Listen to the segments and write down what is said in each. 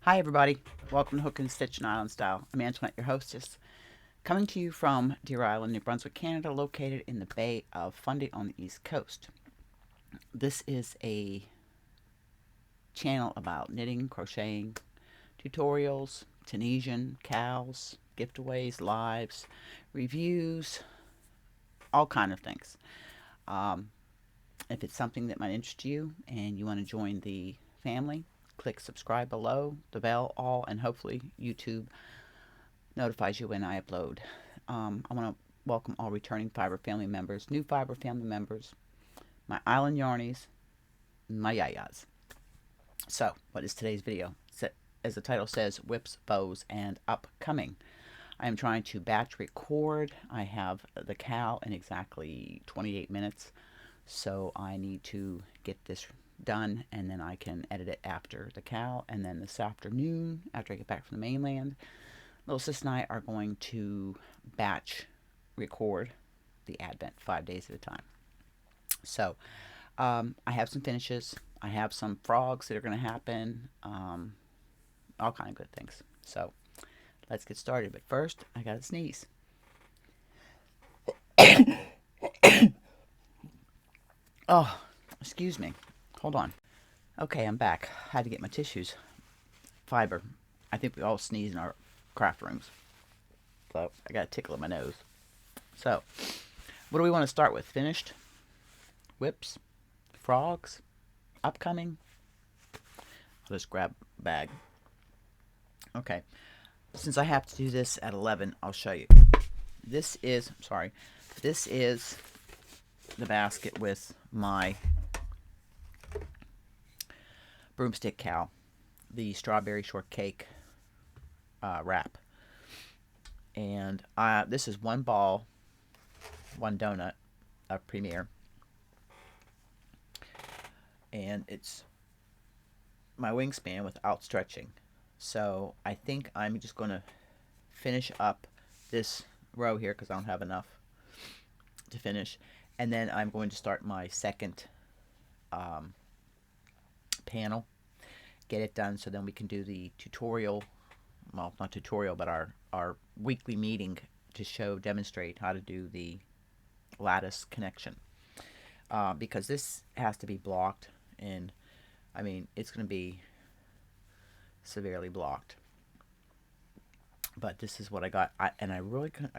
Hi, everybody. Welcome to Hook and Stitch and Island Style. I'm Antoinette, your hostess, coming to you from Deer Island, New Brunswick, Canada, located in the Bay of Fundy on the East Coast. This is a channel about knitting, crocheting, tutorials, Tunisian, cows, giveaways, lives, reviews, all kind of things. Um, if it's something that might interest you and you want to join the family, click subscribe below, the bell, all, and hopefully YouTube notifies you when I upload. I want to welcome all returning Fiber family members, new Fiber family members, my island yarnies, my yayas. So, what is today's video? As the title says, WIPs, bows, and upcoming. I am trying to batch record. I have the cow in exactly 28 minutes, so I need to get this done, and then I can edit it after the cow. And then this afternoon, after I get back from the mainland, little sis and I are going to batch record the Advent 5 days at a time. So I have some finishes. I have some frogs that are going to happen. All kind of good things. So let's get started. But first, I got to sneeze. Oh, excuse me. Hold on. Okay, I'm back. Had to get my tissues. Fiber. I think we all sneeze in our craft rooms. So I got a tickle in my nose. So, what do we want to start with? Finished? WIPs? Frogs? Upcoming? I'll just grab a bag. Okay. Since I have to do this at 11, I'll show you. This is the basket with my broomstick cow, the strawberry shortcake wrap. And this is one ball, one donut of Premier. And it's my wingspan without stretching. So I think I'm just going to finish up this row here because I don't have enough to finish. And then I'm going to start my second panel, get it done, so then we can do the tutorial, well, not tutorial, but our weekly meeting to demonstrate how to do the lattice connection. Because this has to be blocked, and I mean, it's going to be severely blocked. But this is what I got, and I really couldn't.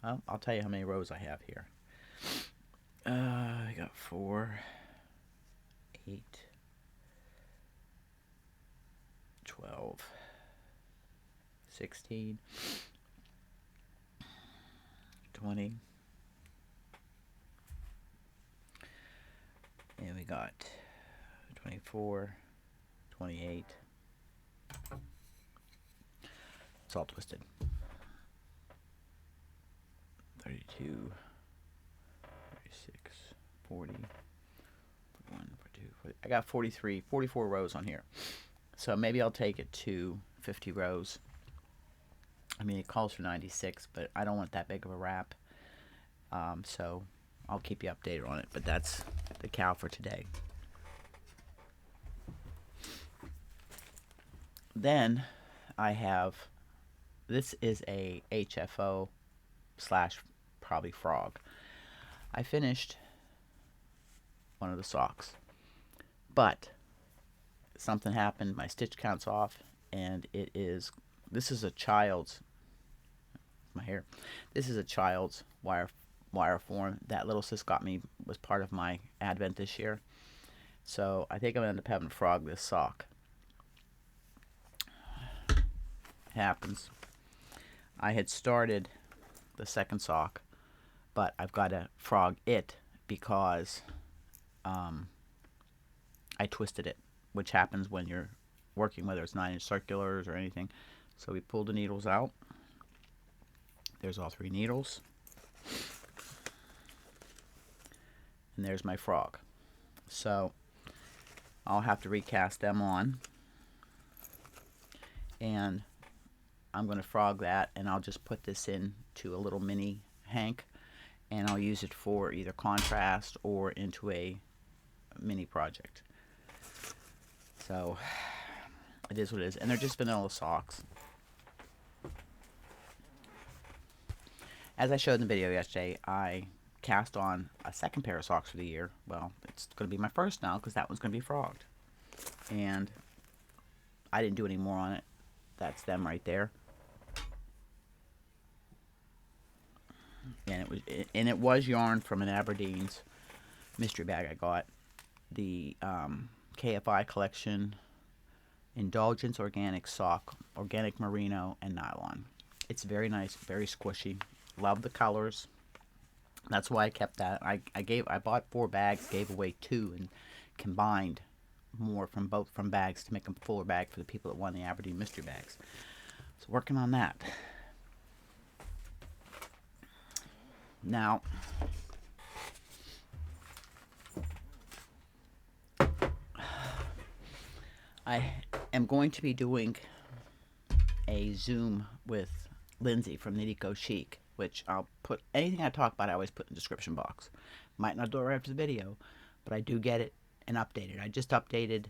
I'll tell you how many rows I have here. I got 4, 8, 12, 16, 20, and we got 24, 28. It's all twisted. 32, 36, 40, 41, 42, 40. I got 44 rows on here. So maybe I'll take it to 50 rows. I mean, it calls for 96, but I don't want that big of a wrap. So I'll keep you updated on it. But that's the cow for today. Then I have, this is a HFO slash probably frog. I finished one of the socks, but something happened. My stitch count's off, and this is a child's, my hair, this is a child's wire form that little sis got me, was part of my Advent this year. So I think I'm gonna end up having to frog this sock. It happens. I had started the second sock, but I've got to frog it because I twisted it, which happens when you're working, whether it's 9-inch circulars or anything. So we pulled the needles out. There's all 3 needles. And there's my frog. So I'll have to recast them on. And I'm going to frog that, and I'll just put this into a little mini hank, and I'll use it for either contrast or into a mini project. So It is what it is. And they're just vanilla socks. As I showed in the video yesterday, I cast on a second pair of socks for the year. Well, it's going to be my first now because that one's going to be frogged. And I didn't do any more on it. That's them right there. And it was yarn from an Aberdeen's mystery bag I got. The KFI collection, Indulgence Organic Sock, Organic Merino, and Nylon. It's very nice, very squishy. Love the colors. That's why I kept that. I bought 4 bags, gave away 2, and combined more from bags to make them fuller bag for the people that won the Aberdeen mystery bags. So working on that. Now, I am going to be doing a Zoom with Lindsay from Nidiko Chic, which I'll put, anything I talk about I always put in the description box. Might not do it right after the video, but I do get it and update it. I just updated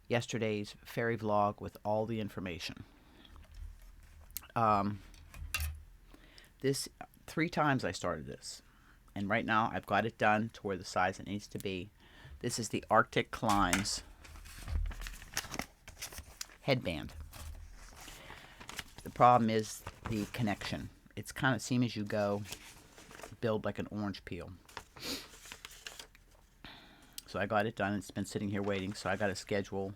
yesterday's fairy vlog with all the information. This 3 times I started this, and right now I've got it done to where the size it needs to be. This is the Arctic Climbs headband. The problem is the connection. It's kind of seam as you go, build like an orange peel. So I got it done. It's been sitting here waiting, so I got to schedule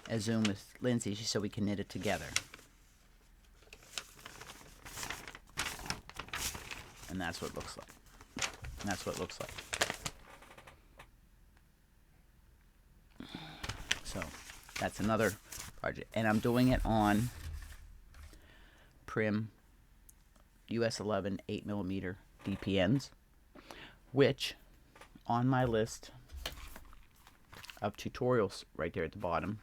a Zoom with Lindsay so we can knit it together. And that's what it looks like. And that's what it looks like. So that's another project. And I'm doing it on Prim US 11 8mm DPNs, which on my list of tutorials right there at the bottom,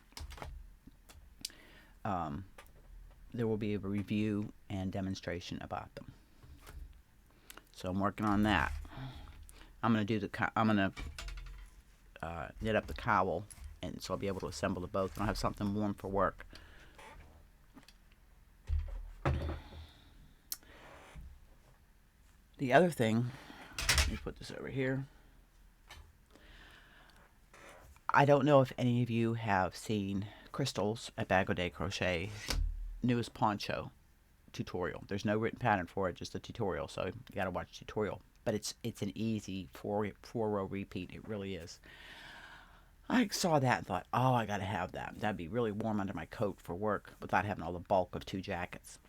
there will be a review and demonstration about them. So I'm working on that. I'm gonna do knit up the cowl, and so I'll be able to assemble the both. And I'll have something warm for work. The other thing, let me put this over here. I don't know if any of you have seen Crystals at Bag O' Day Crochet newest poncho tutorial. There's no written pattern for it, just a tutorial, so you gotta watch the tutorial. But it's an easy four row repeat. It really is. I saw that and thought, oh, I gotta have that. That'd be really warm under my coat for work without having all the bulk of 2 jackets.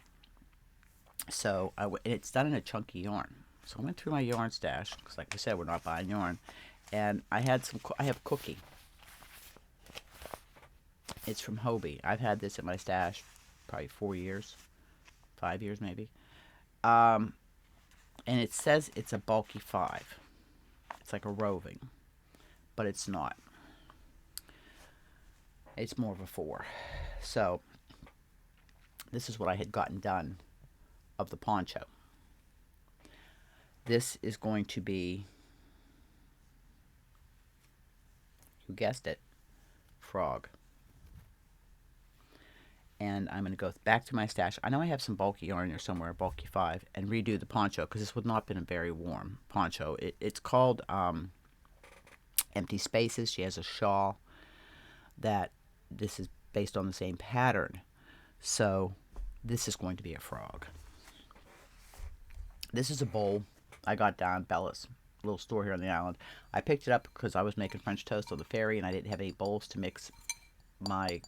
So it's done in a chunky yarn. So I went through my yarn stash because, like I said, we're not buying yarn, and I have Cookie. It's from Hobie. I've had this in my stash probably 4 years, 5 years maybe. And it says it's a bulky 5. It's like a roving, but it's not. It's more of a 4. So this is what I had gotten done of the poncho. This is going to be, you guessed it, frog. And I'm going to go back to my stash. I know I have some bulky yarn here somewhere, bulky 5, and redo the poncho because this would not have been a very warm poncho. It's called Empty Spaces. She has a shawl that this is based on the same pattern. So this is going to be a frog. This is a bowl I got down Bella's little store here on the island. I picked it up because I was making French toast on the ferry and I didn't have any bowls to mix my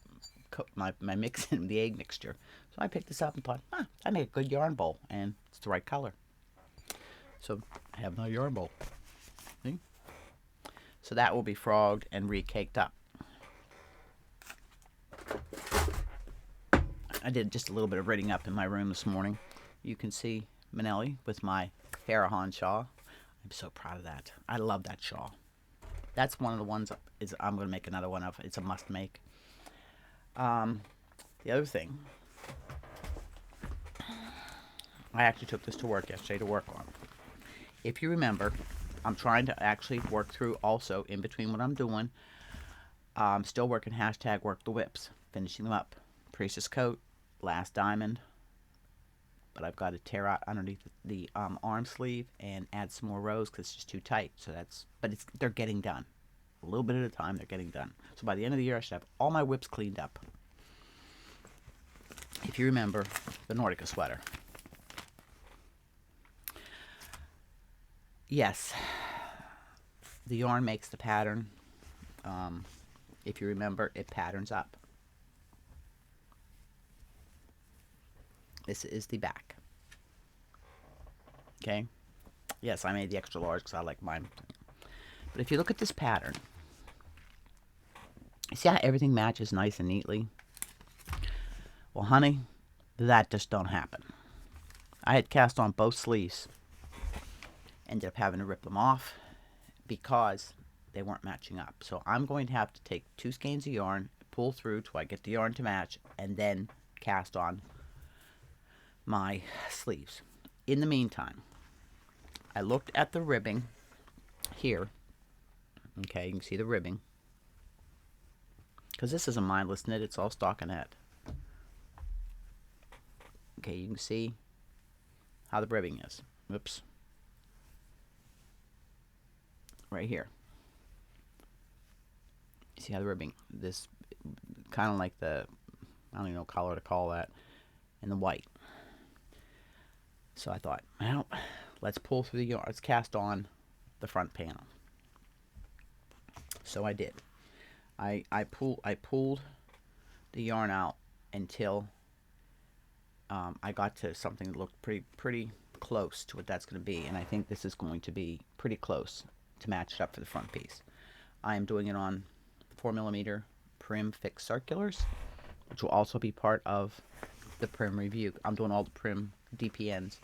mix in the egg mixture. So I picked this up and thought, I make a good yarn bowl, and it's the right color. So I have my yarn bowl. See? So that will be frogged and re-caked up. I did just a little bit of ridding up in my room this morning. You can see Manelli with my FAIRHAVEN shawl. I'm so proud of that. I love that shawl. That's one of the ones I'm going to make another one of. It's a must make. The other thing, I actually took this to work yesterday to work on. If you remember, I'm trying to actually work through also in between what I'm doing. I'm still working #work the WIPs, finishing them up. Priestess coat, last diamond, but I've got to tear out underneath the arm sleeve and add some more rows because it's just too tight. So they're getting done. A little bit at a time, they're getting done. So by the end of the year, I should have all my WIPs cleaned up. If you remember the Nordica sweater. Yes, the yarn makes the pattern. If you remember, it patterns up. This is the back. Okay? Yes, I made the extra large because I like mine. But if you look at this pattern, see how everything matches nice and neatly? Well, honey, that just don't happen. I had cast on both sleeves. Ended up having to rip them off because they weren't matching up. So I'm going to have to take 2 skeins of yarn, pull through till I get the yarn to match, and then cast on my sleeves. In the meantime, I looked at the ribbing here. Okay, you can see the ribbing. Because this is a mindless knit, it's all stockinette. Okay, you can see how the ribbing is. Whoops. Right here. See how the ribbing, this kind of like the, I don't even know what color to call that, and the white. So I thought, well, let's pull through the yarn, let's cast on the front panel. So I did. I pulled the yarn out until I got to something that looked pretty close to what that's going to be, and I think this is going to be pretty close to match it up for the front piece. I am doing it on 4mm Prim Fixed Circulars, which will also be part of the Prim review. I'm doing all the Prim DPNs,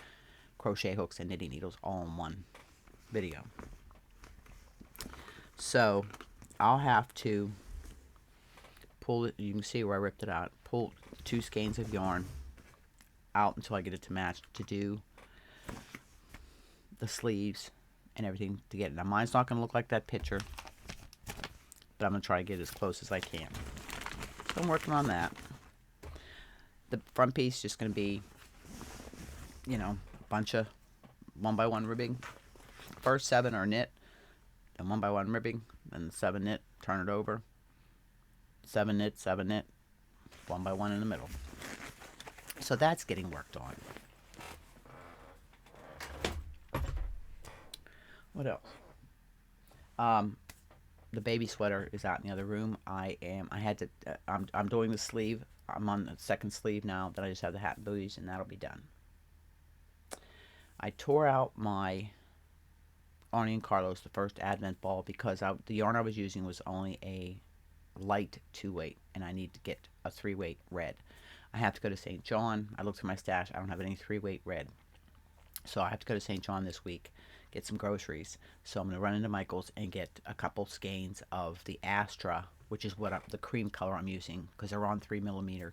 crochet hooks, and knitting needles all in one video. So I'll have to pull it. You can see where I ripped it out. Pull 2 skeins of yarn out until I get it to match to do the sleeves and everything to get it. Now mine's not going to look like that picture, but I'm going to try to get as close as I can. So I'm working on that. The front piece is just going to be, you know, a bunch of 1x1 ribbing. First 7 are knit, and 1x1 ribbing, then 7 knit, turn it over, 7 knit, 7 knit, 1x1 in the middle. So that's getting worked on. What else? The baby sweater is out in the other room. I'm doing the sleeve. I'm on the second sleeve now. Then I just have the hat and booties, and that'll be done. I tore out my Arnie and Carlos, the first Advent ball, because the yarn I was using was only a light 2-weight, and I need to get a 3-weight red. I have to go to St. John. I looked through my stash. I don't have any 3-weight red. So I have to go to St. John this week, get some groceries. So I'm going to run into Michael's and get a couple skeins of the Astra, which is the cream color I'm using, because they're on 3mm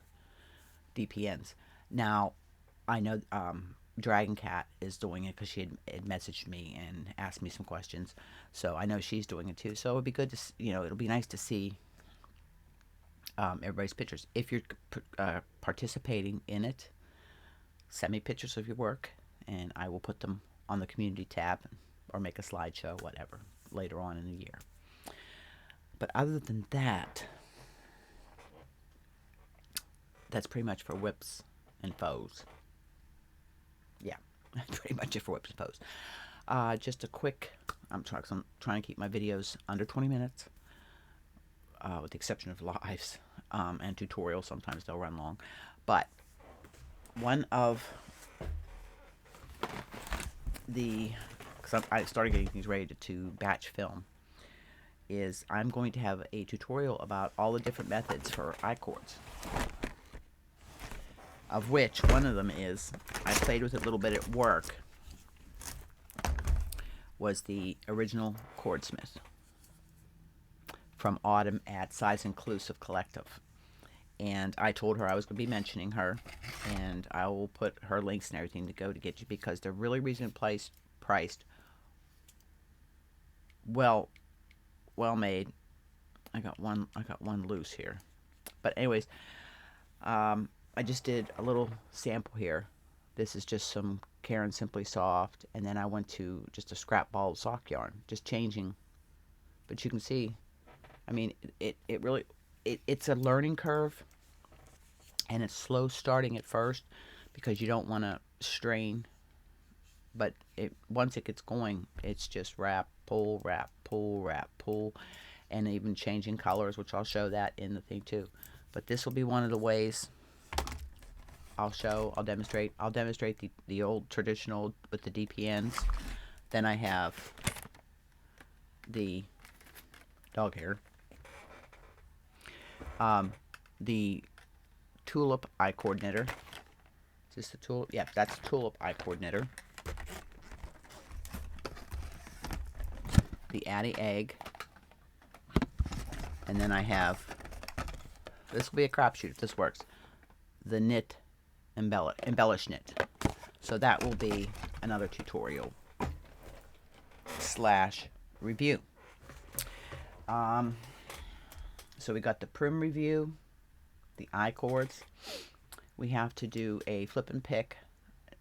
DPNs. Now, I know Dragon Cat is doing it because she had messaged me and asked me some questions. So I know she's doing it too. So it'll be good to, it'll be nice to see everybody's pictures. If you're participating in it, send me pictures of your work, and I will put them on the community tab or make a slideshow, whatever, later on in the year. But other than that, that's pretty much for WIPs and faux. Yeah, that's pretty much it for WIPs and faux. Just a quick, I'm trying to keep my videos under 20 minutes, with the exception of lives and tutorials. Sometimes they'll run long. But one of because I started getting things ready to batch film, is I'm going to have a tutorial about all the different methods for I-cords, of which one of them is, I played with it a little bit at work, was the original Cordsmith from Autumn at Size Inclusive Collective. And I told her I was going to be mentioning her, and I will put her links and everything to go to get you, because they're really reasonably priced, well made. I got one loose here, but anyways, I just did a little sample here. This is just some Karen Simply Soft, and then I went to just a scrap ball of sock yarn, just changing. But you can see, I mean, it really, it's a learning curve, and it's slow starting at first because you don't want to strain. But once it gets going, it's just wrap, pull, wrap, pull, wrap, pull, and even changing colors, which I'll show that in the thing too. But this will be one of the ways I'll demonstrate. I'll demonstrate the old traditional with the DPNs. Then I have the dog hair. The tulip eye cord knitter. Is this the tulip? Yeah, that's tulip eye cord knitter. The Addie egg. And then I have, this will be a crapshoot if this works, the knit embellish knit. So that will be another tutorial / review. So we got the prim review, the eye cords. We have to do a flip and pick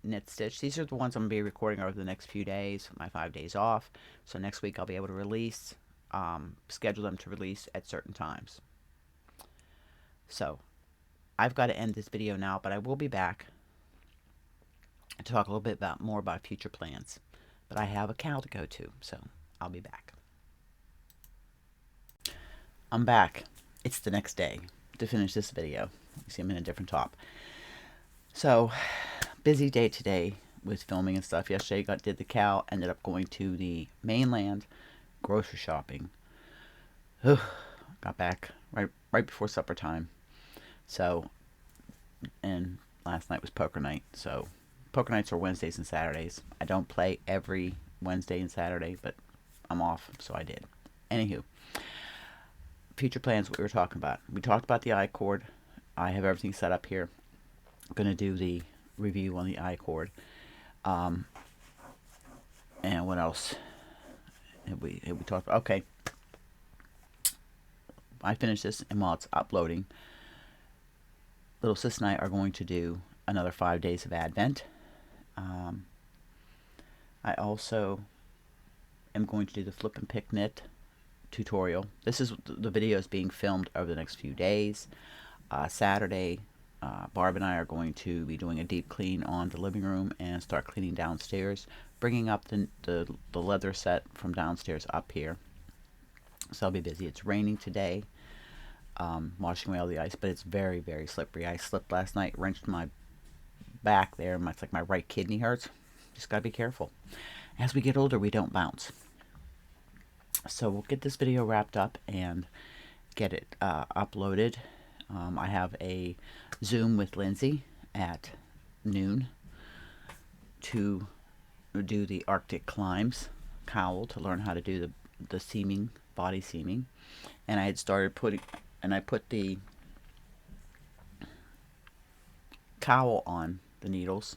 knit stitch. These are the ones I'm going to be recording over the next few days, my 5 days off. So next week I'll be able to release, schedule them to release at certain times. So I've got to end this video now, but I will be back to talk a little bit more about future plans. But I have a cow to go to, so I'll be back. I'm back. It's the next day to finish this video. You see I'm in a different top. So, busy day today with filming and stuff. Yesterday did the cow, ended up going to the mainland grocery shopping. Got back right before supper time. So, and last night was poker night. So, poker nights are Wednesdays and Saturdays. I don't play every Wednesday and Saturday, but I'm off, so I did. Anywho, future plans, what we were talking about. We talked about the I-cord. I have everything set up here. I'm going to do the review on the I-cord. And what else have we talked about? Okay. I finished this, and while it's uploading, little sis and I are going to do another 5 days of Advent. I also am going to do the flip and pick knit tutorial. This is the video is being filmed over the next few days. Saturday, Barb and I are going to be doing a deep clean on the living room and start cleaning downstairs, bringing up the leather set from downstairs up here. So I'll be busy. It's raining today, washing away all the ice, but it's very, very slippery. I slipped last night, wrenched my back there, and it's like my right kidney hurts. Just gotta be careful. As we get older, we don't bounce. So we'll get this video wrapped up and get it uploaded. I have a Zoom with Lindsay at noon to do the Arctic climbs cowl, to learn how to do the seaming, body seaming. And I had started I put the cowl on the needles.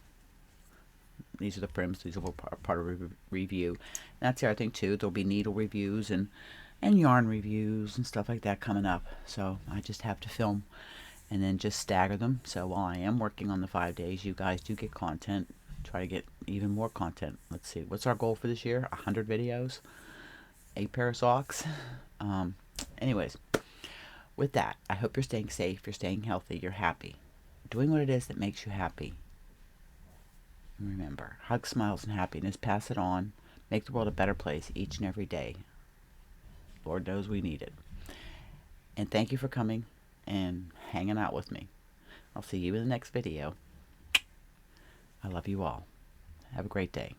These are the prims. These are part of a review. And that's the other thing too. There'll be needle reviews and yarn reviews and stuff like that coming up. So I just have to film and then just stagger them. So while I am working on the 5 days, you guys do get content. Try to get even more content. Let's see. What's our goal for this year? 100 videos? 8 pair of socks? Anyways, with that, I hope you're staying safe. You're staying healthy. You're happy. Doing what it is that makes you happy. Remember, hug, smiles, and happiness. Pass it on. Make the world a better place each and every day. Lord knows we need it. And thank you for coming and hanging out with me. I'll see you in the next video. I love you all. Have a great day.